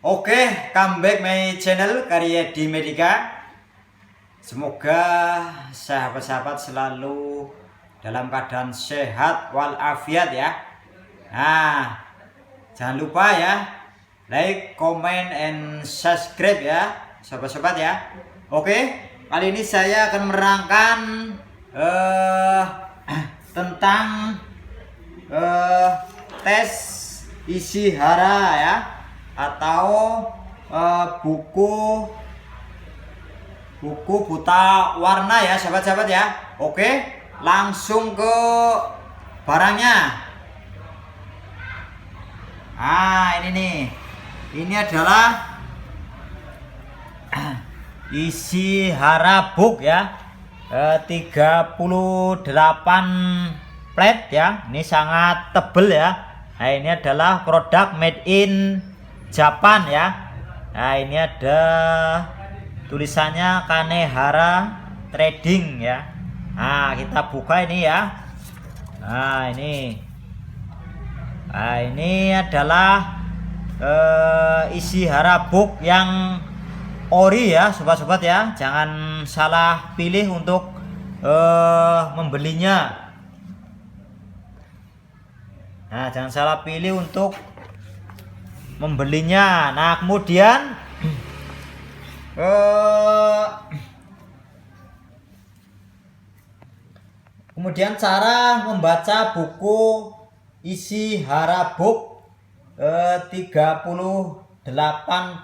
Oke, come back my channel Karya di Medika. Semoga sahabat-sahabat selalu dalam keadaan sehat walafiat ya. Nah, jangan lupa ya, like, comment, and subscribe ya, sahabat-sahabat ya. Oke, kali ini saya akan menerangkan tentang tes isi hara ya, atau buku buta warna ya, sahabat-sahabat ya. Oke, langsung ke barangnya. Ini nih, ini adalah isi hara book ya, 38 plet ya. Ini sangat tebel ya. Nah, ini adalah produk made in Japan ya. Nah, ini ada tulisannya Kanehara Trading ya. Nah, kita buka ini ya. Nah, ini adalah isi hara book yang ori ya, sobat-sobat ya. Jangan salah pilih untuk membelinya. Nah, jangan salah pilih untuk membelinya. Nah, kemudian cara membaca buku isi hara book 38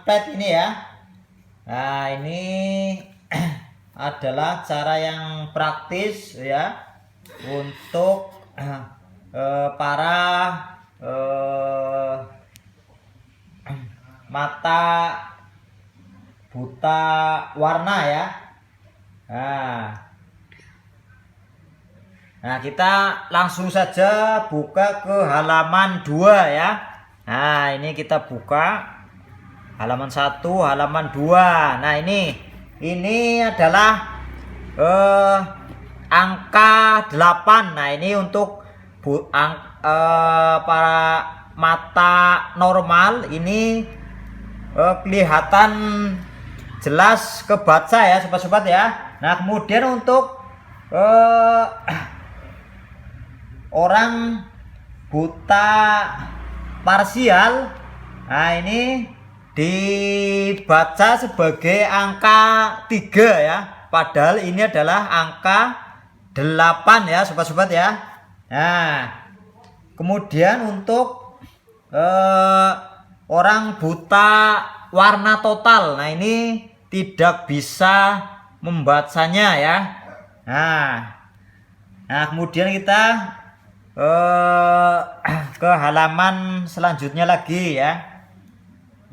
plet ini ya. Nah, ini adalah cara yang praktis ya untuk para mata buta warna ya. Nah, kita langsung saja buka ke halaman 2 ya. Nah, ini kita buka halaman 1, halaman 2. Nah, ini adalah angka 8. Nah, ini untuk para mata normal ini kelihatan jelas kebaca ya, sobat-sobat ya. Nah, kemudian untuk orang buta parsial, nah ini dibaca sebagai angka 3 ya, padahal ini adalah angka 8 ya, sobat-sobat ya. Nah, kemudian untuk orang buta warna total, nah ini tidak bisa membacanya ya. Nah, kemudian kita ke halaman selanjutnya lagi ya,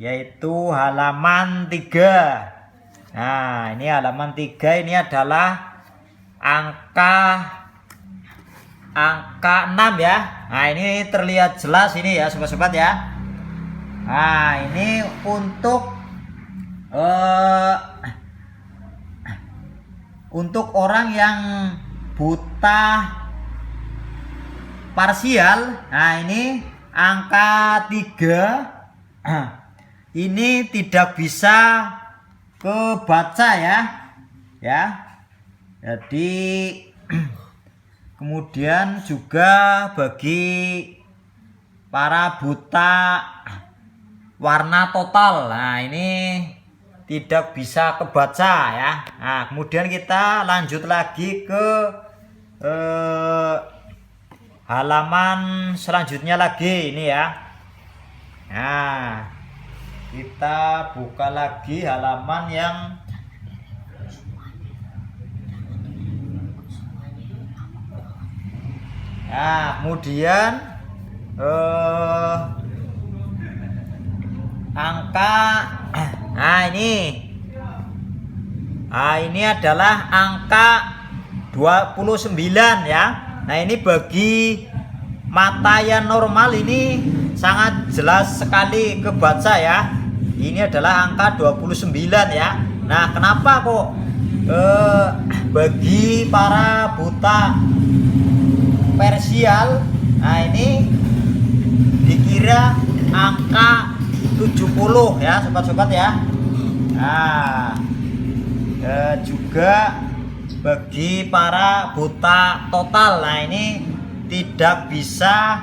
yaitu halaman 3. Nah, ini halaman 3, ini adalah angka 6 ya. Nah, ini terlihat jelas ini ya, sobat-sobat ya. Nah, ini untuk orang yang buta parsial. Nah, ini angka 3 ini tidak bisa kebaca ya. Jadi kemudian juga bagi para buta warna total, nah ini tidak bisa kebaca ya. Nah, kemudian kita lanjut lagi ke halaman selanjutnya lagi ini ya. Nah, kita buka lagi halaman yang kemudian angka ini adalah angka 29 ya. Nah, ini bagi mata yang normal ini sangat jelas sekali kebaca ya. Ini adalah angka 29 ya. Nah, kenapa kok bagi para buta parsial, nah ini dikira angka 70 ya sobat-sobat ya. Nah, juga bagi para buta total, nah ini tidak bisa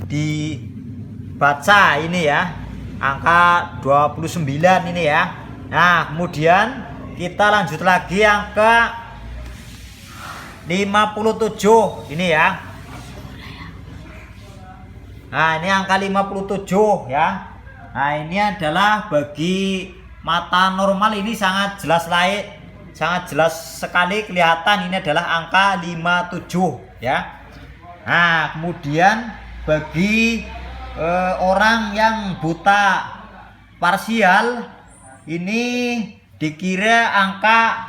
dibaca ini ya, angka 29 ini ya. Nah kemudian kita lanjut lagi angka 57 ini ya. Nah ini angka 57 ya. Nah ini adalah bagi mata normal, ini sangat jelas sekali kelihatan ini adalah angka 57 ya. Nah kemudian bagi orang yang buta parsial ini dikira angka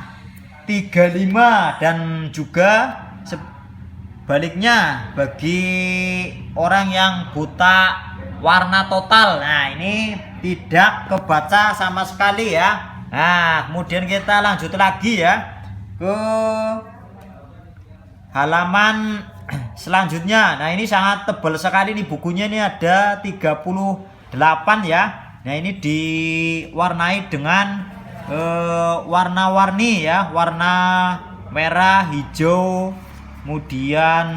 35, dan juga sebaliknya bagi orang yang buta warna total, nah ini tidak kebaca sama sekali ya. Nah kemudian kita lanjut lagi ya ke halaman selanjutnya. Nah ini sangat tebal sekali nih bukunya, ini ada 38 ya. Nah ini diwarnai dengan warna-warni ya, warna merah, hijau, kemudian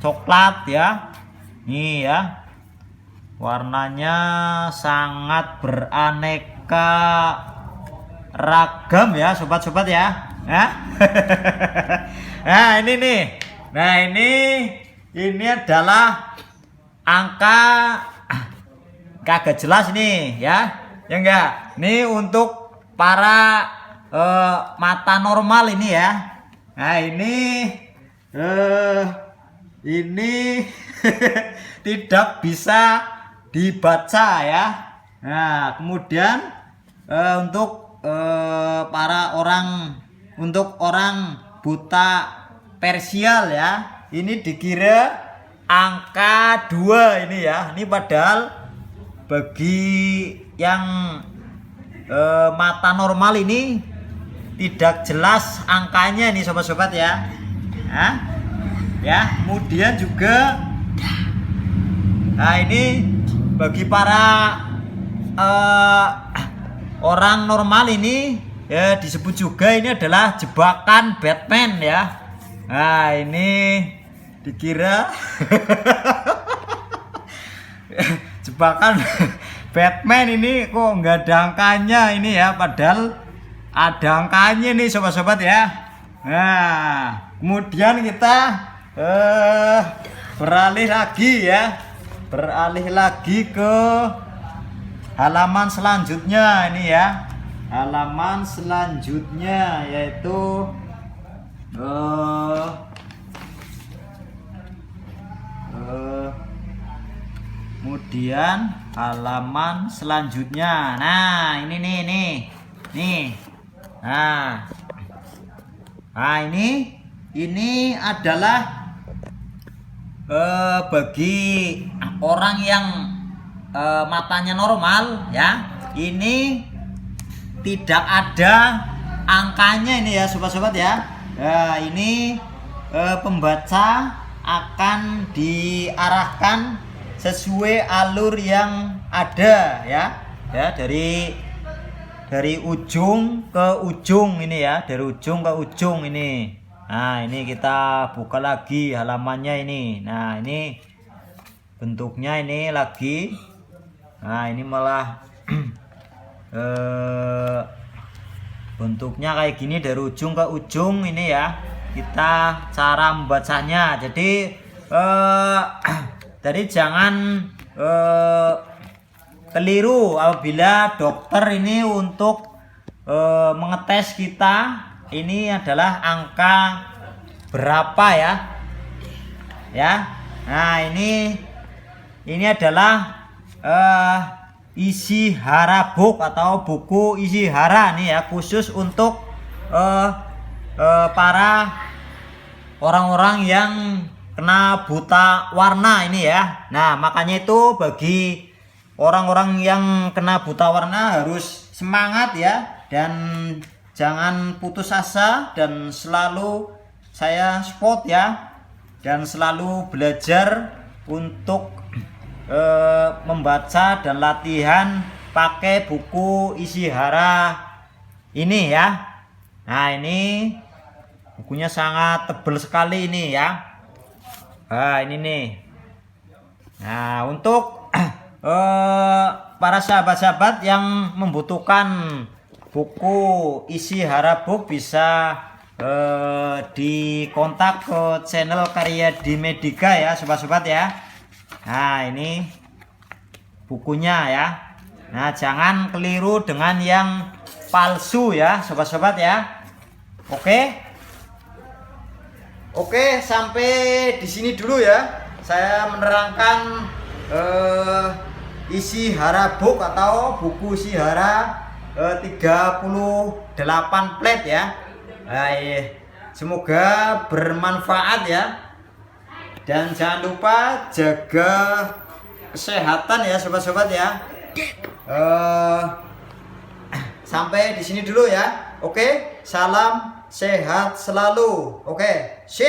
coklat ya. Nih ya, warnanya sangat beraneka ragam ya sobat-sobat ya. Nah ini nih, nah ini adalah angka kagak jelas nih ya, ya enggak. Ini untuk para mata normal ini ya. Nah ini tidak bisa dibaca ya. Nah kemudian untuk para orang, untuk orang buta parsial ya, ini dikira angka 2 ini ya. Ini padahal bagi yang mata normal ini tidak jelas angkanya nih sobat-sobat ya. Nah, ya kemudian juga nah ini bagi para orang normal ini ya, disebut juga ini adalah jebakan Batman ya. Nah ini dikira jebakan Batman, ini kok nggak ada angkanya ini ya, padahal ada angkanya nih sobat-sobat ya. Nah kemudian kita beralih lagi ya, beralih lagi ke halaman selanjutnya ini ya. Halaman selanjutnya yaitu kemudian halaman selanjutnya. Nah ini nih. Nah ini adalah bagi orang yang matanya normal ya, ini tidak ada angkanya ini ya sobat-sobat ya. Nah ini pembaca akan diarahkan sesuai alur yang ada ya, dari ujung ke ujung ini ya, dari ujung ke ujung ini. Nah ini kita buka lagi halamannya ini. Nah ini bentuknya ini lagi. Nah ini malah bentuknya kayak gini dari ujung ke ujung ini ya. Kita cara membacanya, jadi jangan keliru apabila dokter ini untuk mengetes kita ini adalah angka berapa ya. Nah ini adalah isi hara book atau buku isi hara nih ya, khusus untuk para orang-orang yang kena buta warna ini ya. Nah makanya itu bagi orang-orang yang kena buta warna harus semangat ya, dan jangan putus asa, dan selalu saya support ya, dan selalu belajar untuk membaca dan latihan pakai buku Ishihara ini ya. Nah, ini bukunya sangat tebal sekali ini ya. Nah, ini nih. Nah, untuk para sahabat-sahabat yang membutuhkan buku Ishihara Book bisa dikontak ke channel Karya di Medika ya sobat-sobat ya. Nah, ini bukunya ya. Nah, jangan keliru dengan yang palsu ya sobat-sobat ya. Oke, sampai di sini dulu ya. Saya menerangkan Ishihara Book atau buku Ishihara 38 plate ya. Nah, semoga bermanfaat ya. Dan jangan lupa jaga kesehatan ya sobat-sobat ya. Sampai di sini dulu ya. Oke, salam sehat selalu. Oke, sip.